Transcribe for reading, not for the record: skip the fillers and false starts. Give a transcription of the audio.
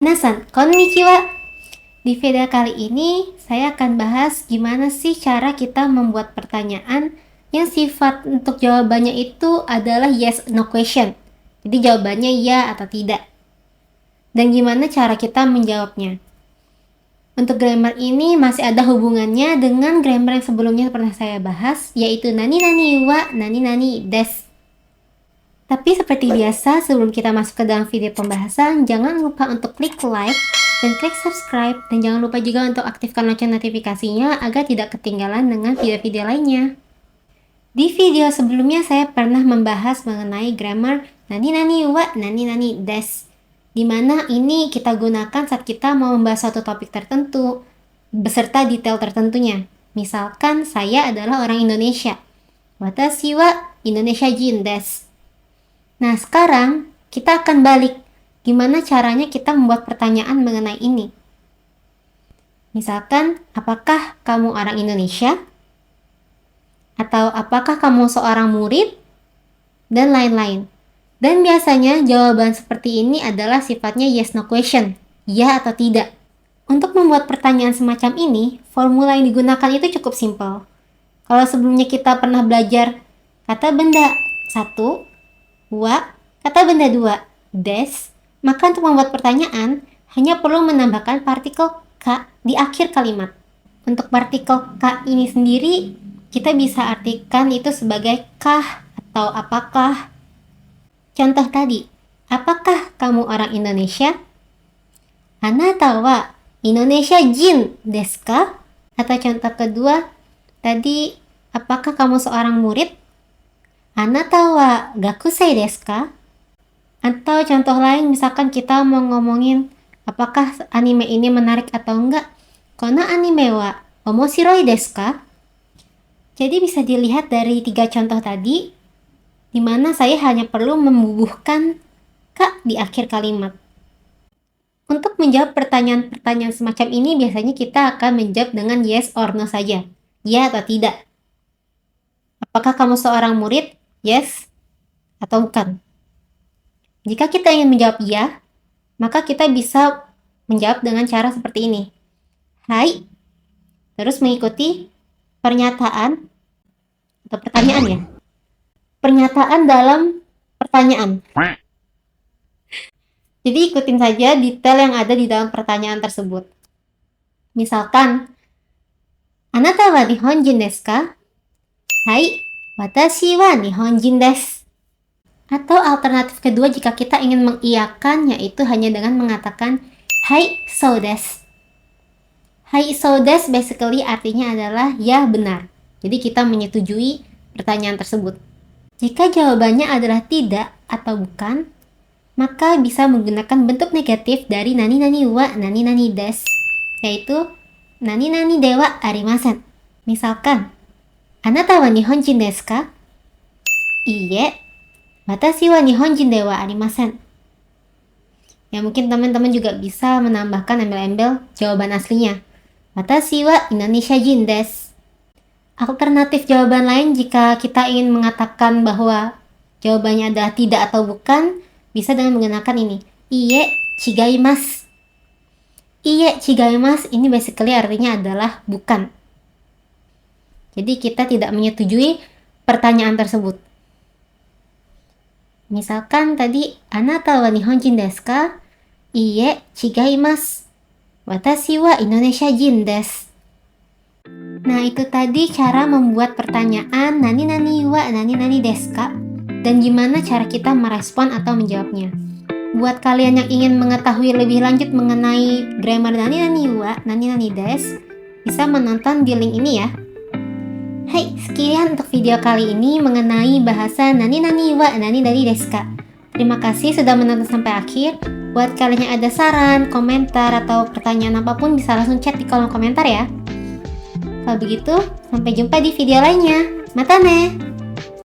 Minasan, konnichiwa! Di video kali ini, saya akan bahas gimana sih cara kita membuat pertanyaan yang sifat untuk jawabannya itu adalah yes no question. Jadi jawabannya ya atau tidak. Dan gimana cara kita menjawabnya. Untuk grammar ini masih ada hubungannya dengan grammar yang sebelumnya pernah saya bahas, yaitu nani nani wa nani nani desu. Tapi seperti biasa, sebelum kita masuk ke dalam video pembahasan, jangan lupa untuk klik like dan klik subscribe. Dan jangan lupa juga untuk aktifkan lonceng notifikasinya agar tidak ketinggalan dengan video-video lainnya. Di video sebelumnya saya pernah membahas mengenai grammar nani nani wa nani nani desu. Dimana ini kita gunakan saat kita mau membahas suatu topik tertentu, beserta detail tertentunya. Misalkan saya adalah orang Indonesia. Watashi wa Indonesia jin desu. Nah, sekarang kita akan balik. Gimana caranya kita membuat pertanyaan mengenai ini? Misalkan, apakah kamu orang Indonesia? Atau apakah kamu seorang murid? Dan lain-lain. Dan biasanya jawaban seperti ini adalah sifatnya yes no question, ya atau tidak. Untuk membuat pertanyaan semacam ini, formula yang digunakan itu cukup simpel. Kalau sebelumnya kita pernah belajar kata benda 1, wa, kata benda 2, des, maka untuk membuat pertanyaan, hanya perlu menambahkan partikel k di akhir kalimat. Untuk partikel k ini sendiri, kita bisa artikan itu sebagai kah atau apakah. Contoh tadi, apakah kamu orang Indonesia? Anata wa Indonesia jin desu ka? Atau contoh kedua, tadi, apakah kamu seorang murid? Anata wa gakusei desu ka? Atau contoh lain, misalkan kita mau ngomongin apakah anime ini menarik atau enggak. Kono anime wa omoshiroi desu ka? Jadi bisa dilihat dari 3 contoh tadi, di mana saya hanya perlu membubuhkan ka di akhir kalimat. Untuk menjawab pertanyaan-pertanyaan semacam ini, biasanya kita akan menjawab dengan yes or no saja. Ya atau tidak. Apakah kamu seorang murid? Yes atau bukan. Jika kita ingin menjawab ya, maka kita bisa menjawab dengan cara seperti ini. Hai, terus mengikuti pernyataan atau pertanyaan ya. Pernyataan dalam pertanyaan. Jadi ikutin saja detail yang ada di dalam pertanyaan tersebut. Misalkan, Anata wa Nihonjin desu ka? Hai, watashi wa Nihonjin desu. Atau alternatif kedua jika kita ingin mengiyakan, yaitu hanya dengan mengatakan hai so desu. Hai so desu basically artinya adalah ya benar. Jadi kita menyetujui pertanyaan tersebut. Jika jawabannya adalah tidak atau bukan, maka bisa menggunakan bentuk negatif dari nani nani wa nani nani desu, yaitu nani nani de wa arimasen. Misalkan, Anata wa Nihonjin desu ka? Iie, watashi wa Nihonjin de wa arimasen. Ya mungkin teman-teman juga bisa menambahkan embel-embel jawaban aslinya. Watashi wa Indonesia jin desu. Alternatif jawaban lain jika kita ingin mengatakan bahwa jawabannya adalah tidak atau bukan, bisa dengan menggunakan ini. Iie, chigaimasu. Iie, chigaimasu ini basically artinya adalah bukan. Jadi kita tidak menyetujui pertanyaan tersebut. Misalkan tadi, Anata wa Nihonjin desu ka? Iie, chigaimasu. Watashi wa Indonesia jin desu. Nah, itu tadi cara membuat pertanyaan nani nani wa nani nani desu ka? Dan gimana cara kita merespon atau menjawabnya. Buat kalian yang ingin mengetahui lebih lanjut mengenai grammar nani nani wa nani nani desu, bisa menonton di link ini ya. Hai, sekian untuk video kali ini mengenai bahasa nani nani wa nani nani desu ka. Terima kasih sudah menonton sampai akhir. Buat kalian yang ada saran, komentar, atau pertanyaan apapun bisa langsung chat di kolom komentar ya. Kalau begitu, sampai jumpa di video lainnya. Mata ne!